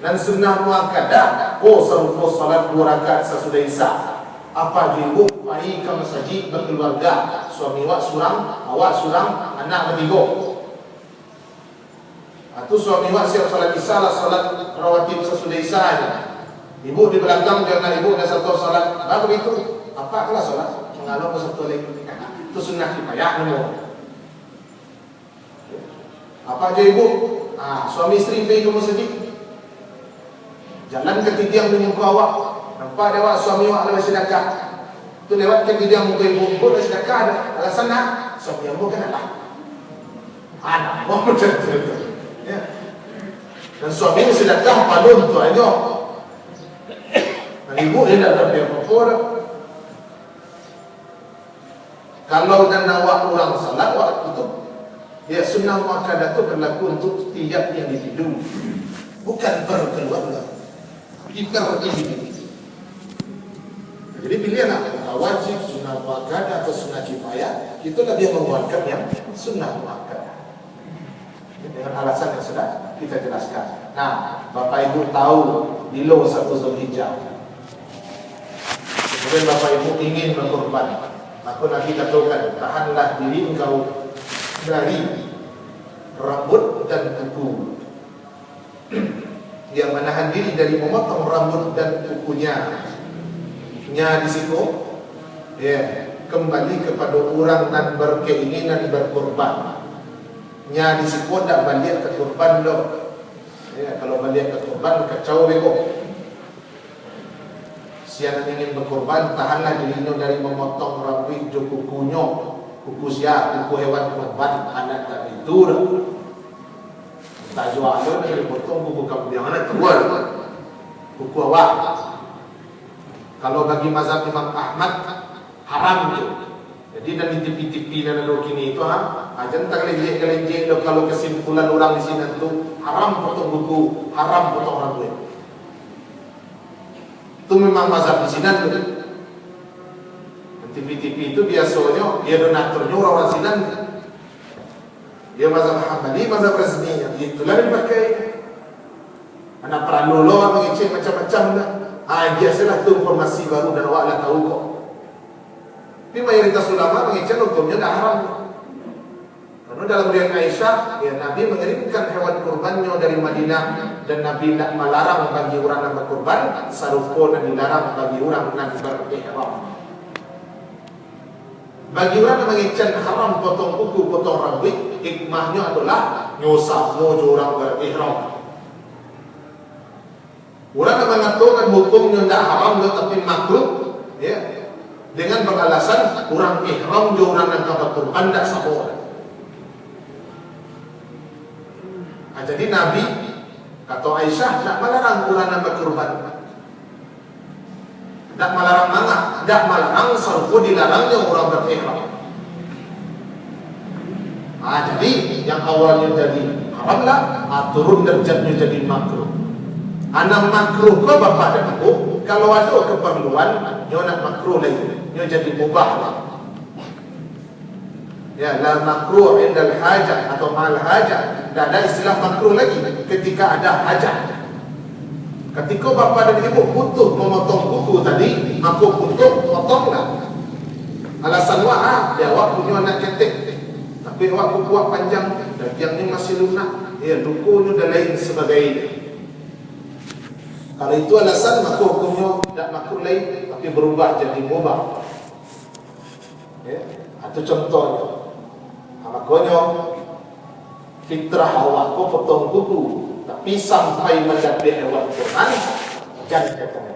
Dan sunnah muakkadah, serupa salat 2 rakaat sesudah isya. Apa ibu pergi ke masjid berkeluarga, suami awak surang, awak surang, anak bertiga. Itu suami awak siap salat isya lah, salat rawatib sesudah isya aja. Ibu di belakang jangan ibu ada satu salat, baru itu apa kelas salat mengalami satu lagi. Itu sunnah kifayah nomor. Apa aja ibu? Suami isteri pergi ke masjid, jalan ke tiang menyuka awak, nampak dia awak suami awak lewat sedekah. Tu lewat ke tiang muka ibu, boleh sedekah ada. Alasan nak suami ibu kan ada. Anak mau macam tu. Ya. Dan suami ini sedekah padun tu aja. Dan ibu dia tak ada apa-apa. Kalau dan awak orang salat awak tutup. Ya, sunnah muakkadah itu berlaku untuk tiap yang individu, bukan per keluarga, tapi per individu. Jadi pilihan apa? Wajib, sunnah muakkadah atau sunnah kifayah, itu lebih menguatkan yang sunnah muakkadah. Dengan alasan yang sudah kita jelaskan. Nah, Bapak Ibu tahu di lo 1 Zulhijjah. Kemudian Bapak Ibu ingin berkorban, maka Nabi katakan, tahanlah diri engkau dari rambut dan kuku. Dia menahan diri dari memotong rambut dan kukunya. Nya di situ, ya, kembali kepada orang yang berkeinginan berkorban. Nya di situ tak balik ke korban lo. Ya, kalau balik ke korban kacau bego. Siapa ingin berkorban, tahanlah dirinya dari memotong rambut dan kukunya. Kuku siap, kuku hewan korban, anak tak itu dah. Tak jual ada, dia potong kuku kamu yang anak tua. Kuku awak. Kalau bagi mazhab Imam Ahmad, haram tu. Jadi dan di tipi-tipi dan ada kini itu, jangan tak gelejek kalau kesimpulan orang di sini tu haram potong kuku, haram potong rambut. Itu memang mazhab di sini tu. TV-TV itu biasanya dia donaturnya orang Sinan. Dia mazhab Hambali, mazhab Razni. Itulah yang dipakai. Anak pranolo mengecek macam-macam dah. Biasalah tu informasi baru dan awak dah tahu kok. Tapi mayoritas ulama mengikat hukumnya dah haram. Karena dalam riwayat Aisyah, ya, Nabi mengirimkan hewan kurbannya dari Madinah dan Nabi tidak melarang bagi orang yang berkurban, sarupo dan dilarang bagi orang yang berihram. Bagi orang yang mengikat haram potong kuku, potong rambut, hikmahnya adalah nyusah mojo orang berihram. Orang yang mengatakan hukumnya tidak haram tapi makruh, ya, dengan beralasan orang ihram je orang yang berkurban tidak sama. Jadi Nabi kata Aisyah tak melarang orang yang berkurban, tak melarang mana, tak melarang serta dilarangnya orang berihram. Jadi yang awalnya jadi haram lah, turun derajatnya jadi makruh. Anak makruh ke bapak dan ibu, kalau ada keperluan, nyo nak makruh lagi, nyo jadi mubah lah. Ya, la makruh indal hajat atau mal hajat. Tak ada istilah makruh lagi ketika ada hajat. Ketika bapa dan ibu butuh memotong kuku tadi, aku butuh potonglah. Alasan wah, dia awak punya anak ketek, tapi awak kuku panjang, dagingnya masih lunak, ya dukunya dan lain sebagainya. Kalau itu alasan, maka hukumnya tidak makruh lain, tapi berubah jadi mubah. Ya, itu contohnya. Makanya fitrah awak kau potong kuku, tapi sampai menjadi hewan kurban, jangan potong.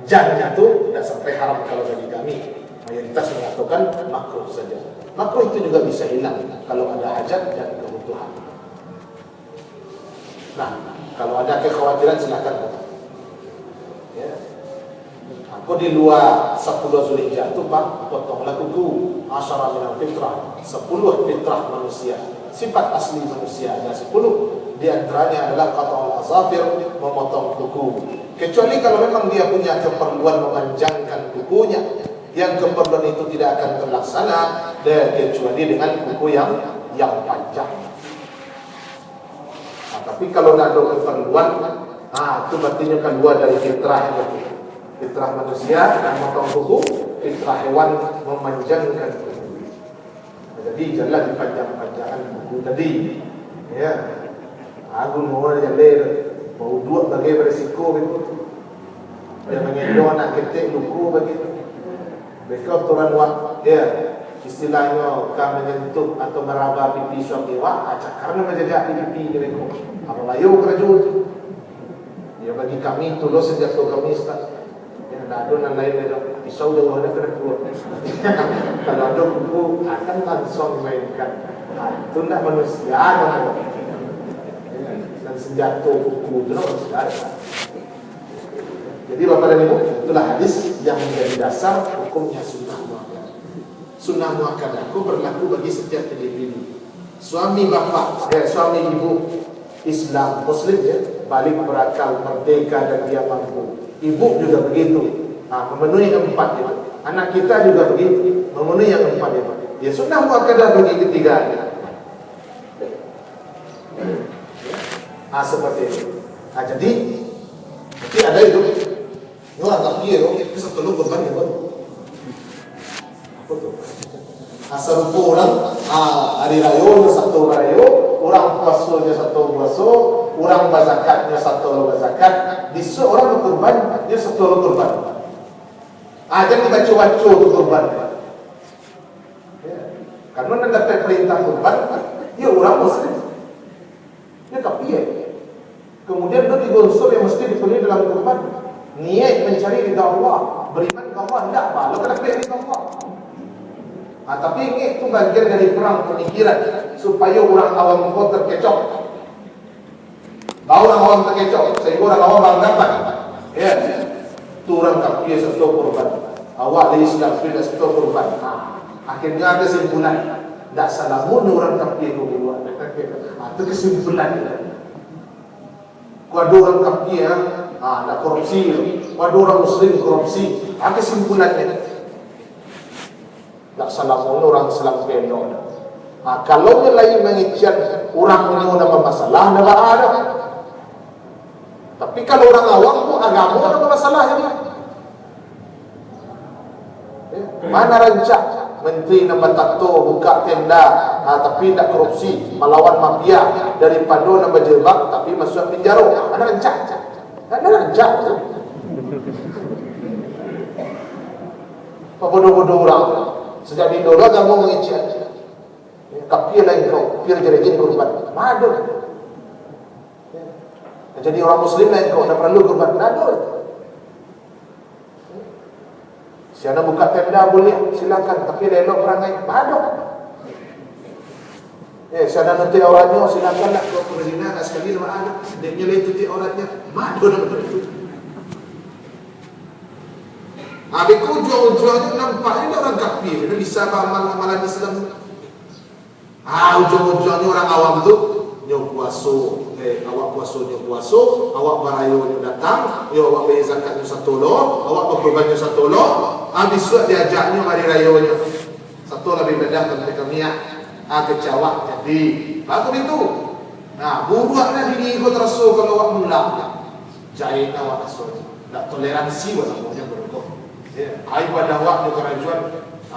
Jangan itu tidak sampai haram kalau bagi kami. Mayoritas mengatakan makruh saja. Makruh itu juga bisa hilang kalau ada hajat dan kebutuhan. Nah, kalau ada kekhawatiran silakan potong. Ya. Aku di luar 10 Zulhijjah itu Pak, potonglah kuku. Asyara minal fitrah, 10 fitrah manusia, sifat asli manusia ada 10. Di antaranya adalah qata'ul azafir, memotong kuku. Kecuali kalau memang dia punya keperluan memanjangkan kukunya, yang keperluan itu tidak akan terlaksana kecuali dengan kuku yang panjang. Tapi kalau tidak ada keperluan, itu berarti keluar dari fitrah itu. Fitrah manusia dan memotong kuku, fitrah hewan memanjangkan kuku. Jadi jalan dipanjang-panjangan kuku tadi. Ya, aku mau jalan mau dua bagi berisiko itu. Yang mengendong anak ketik luku begitu. Mereka turun wak, ya istilahnya kami menyentuh atau meraba pipi suami wak, karena menjejak pipi mereka. Apa layu kerajut? Ya bagi kami itu lo sejak kami start. Ada adonan lain ada pisau dan warna kena keluar. Kalau ada kuku akan langsung dimainkan. Itu tidak manusia ada. Dan senjata kuku itu manusia ada. Jadi Bapak dan Ibu, itulah hadis yang menjadi dasar hukumnya sunnah muakkadah. Sunnah muakkadah itu berlaku bagi setiap individu. Suami bapa, suami ibu Islam Muslim ya, balik berakal, merdeka dan dia mampu. Ibu juga begitu. Memenuhi 4 itu. Anak kita juga begitu, memenuhi yang 4 itu. Ya sunnah muakkadah bagi ketiga. Seperti itu. Jadi ada itu. Tapi itu satu lu korban ya baru. Apa tuh? Asal orang hari raya satu rayo, orang puasanya satu puasa, orang bazakatnya satu bazakat. Di seorang berkorban dia satu berkorban. Jangan dibaca-baca berkorban. Ya. Karena nak dapat perintah korban, dia orang Muslim. Dia tak piye. Kemudian dia digonsor yang mesti dipenuhi dalam korban. Niat mencari ridha Allah, beriman kepada Allah tidak apa. Lo kena pilih ridha Allah. Tapi ini itu bagian dari perang pemikiran supaya orang awam kau terkecoh. Orang awam terkecoh sehingga orang awam beranggapan, ya, tu orang kafir satu korban. Awak dari Islam sudah satu korban. Akhirnya ada kesimpulan, tidak salah pun orang kafir itu keluar. Itu kesimpulan. Kalau orang kafir, ada korupsi. Kalau orang Muslim korupsi, kesimpulannya. Tak salah pun orang Islam pelok. Kalau yang lain mengikat orang punya nama masalah, nama ada. Tapi kalau orang awam pun agama nama masalah ini. Mana rancak menteri nama tato buka tenda tapi tak korupsi, melawan mafia, daripada nama jilbab tapi masuk penjara. Mana rancak? Mana rancak? Apa bodoh-bodoh orang. Sejak di dulu agama mengicik. Kapir lain kau, kapir jadi korban. Madu. Jadi orang Muslim lain kau, tak perlu korban. Madu. Siapa buka tenda boleh, silakan. Tapi elok perangai. Madu. Siapa nanti auratnya, silakan nak kau berzina sekali sama anak. Dia nyelai tuti auratnya. Madu nama itu. Habis ujung-ujungnya nampak ini orang kafir. Ini bisa amalan Islam. Ujung-ujungnya orang awam tu nyo puaso, awak puaso nyo puaso, awak barayo nyo datang, awak bayar zakat nyo satolo, awak berkorban nyo satolo, habis tu diajak nyo mari rayo nyo. Satu lebih bedah sampai kami kecawak jadi. Bagus itu. Nah, buruaklah diri kau terasa kalau awak mulak. Jahit awak asal. Tak toleransi wala punya berkok. Ai pada awak di kerajaan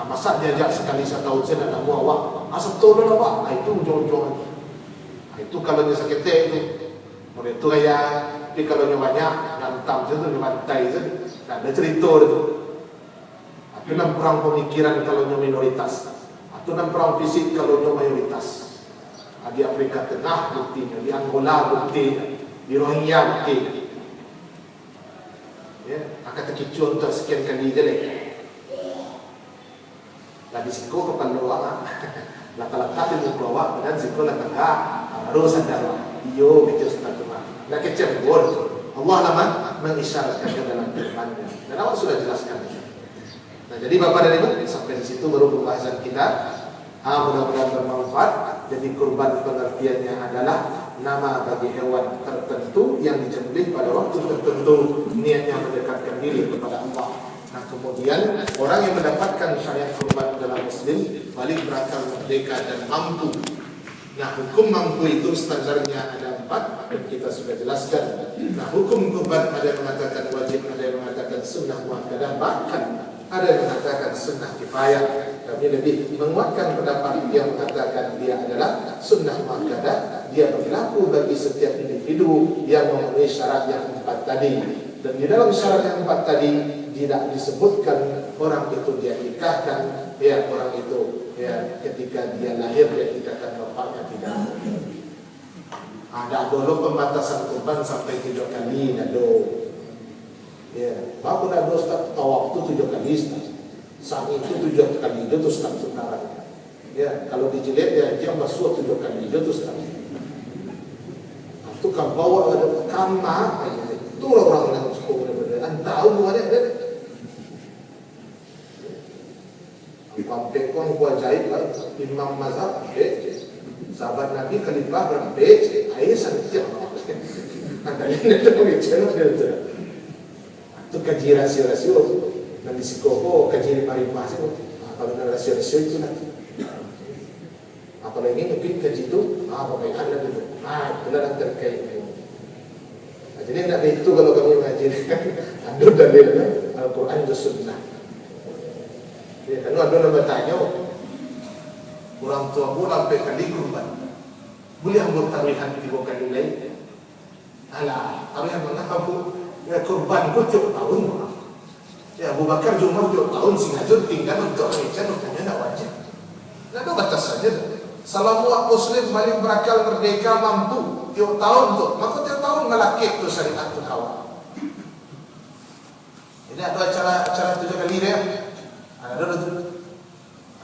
masa diajak sekali setahun saya nak buat awak asal tahu dah awak itu ujung-ujung itu kalau dia sakit itu boleh tu kaya tapi kalau dia banyak nantam je tu dia bantai je tak ada cerita itu itu nam perang pemikiran kalau dia minoritas itu nam perang fisik kalau dia mayoritas di Afrika Tengah buktinya, di Angola buktinya, di Rohingya buktinya. Ya, akan terkicau untuk sekian kali je lagi. Tadi siko kepala awak, lata-lata di muka awak, dan siko lata-lata baru sadar awak. Iyo, kecil setengah tu. Nak kecil bor. Allah lama mengisyaratkan dalam firman-Nya. Dan awak sudah jelaskan. Nah, jadi Bapak dan Ibu, sampai di situ baru pembahasan kita. Mudah-mudahan bermanfaat. Jadi kurban pengertiannya adalah nama bagi hewan tertentu yang disembelih pada waktu tertentu, niatnya mendekatkan diri kepada Allah. Nah, kemudian orang yang mendapatkan syariat kurban dalam Muslim balik berakal, merdeka dan mampu. Nah, hukum mampu itu standarnya ada 4 dan kita sudah jelaskan. Nah, hukum kurban ada yang mengatakan wajib, ada yang mengatakan sunnah muakkadah, bahkan ada yang mengatakan sunnah kifayah. Kami lebih menguatkan pendapat yang mengatakan dia adalah sunnah muakkadah. Dia berlaku bagi setiap individu yang memenuhi syarat yang 4 tadi. Dan di dalam syarat yang 4 tadi tidak disebutkan orang itu dia nikahkan, ya orang itu ya ketika dia lahir dia nikahkan bapaknya, tidak. Ada dulu pembatasan kurban sampai 7 kali nado. Ya, aku nak dostak tawaf tu 7 kali Ustaz. Saat itu 7 kali itu Ustaz sekarang. Ya, kalau dijilid ya dia basuh 7 kali itu Ustaz. Itu kan bawa ada kamar, itu orang yang suka berbeda. Tahu buahnya ada. Sampai kau buat jahit lah, Imam Mazhab, sahabat Nabi Khalifah berapa? Ayah sangat. Ada yang ada macam mana? Itu kaji rasio-rasio dan di psikopo kaji marifah sih. Kalau ada rasio-rasio itu nanti. Apalagi mungkin kaji itu apa yang ada dulu. Benar terkait. Jadi tidak itu kalau kami mengaji ada dalil Al-Quran dan Sunnah. Kalau ada yang bertanya, orang tua pun sampai kali kurban. Boleh ambil taruhan 3 kali lain. Alah, taruhan mana kamu? Ya kurban ku tiap tahun. Ya Abu Bakar cuma tiap tahun sengaja tinggal untuk kerja, makanya tidak wajib. Tidak ada batas saja. Selama Muslim balik berakal, merdeka, mampu tiap tahun tu, maka tiap tahun melakik tu syariat tu kawan. Ini ada acara 7 kali dia. Ada tu.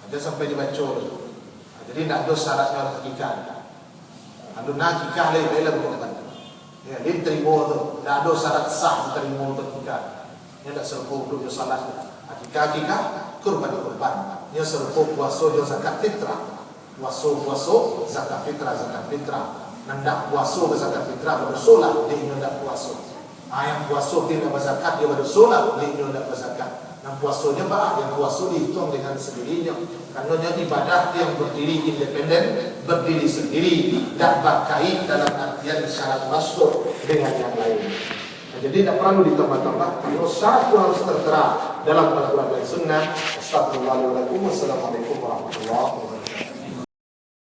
Ada sampai dibaca tu. Jadi tidak ada syaratnya hakikah. Ada nak hakikah lain kurban. Ya, dia terima tu. Tak ada syarat sah terima tu hakikah. Dia tak serupa untuk dia salat. Hakikah kurban. Dia serupa puasa dia zakat fitrah. Puasa zakat fitrah. Nandak puasa zakat fitrah bersolat dia hendak puasa. Yang puasa dia nak berzakat dia bersolat dia hendak berzakat. Dan puasanya yang puasa dihitung dengan sendirinya. Karena ibadah yang berdiri independen, berdiri sendiri, tak berkait dalam artian syarat masuk dengan yang lain. Jadi tidak perlu ditambah-tambah. Kalau syarat itu harus tertera. dalam Al-Quran dan Sunnah. Astagfirullahaladzim. Wassalamualaikum warahmatullahi wabarakatuh.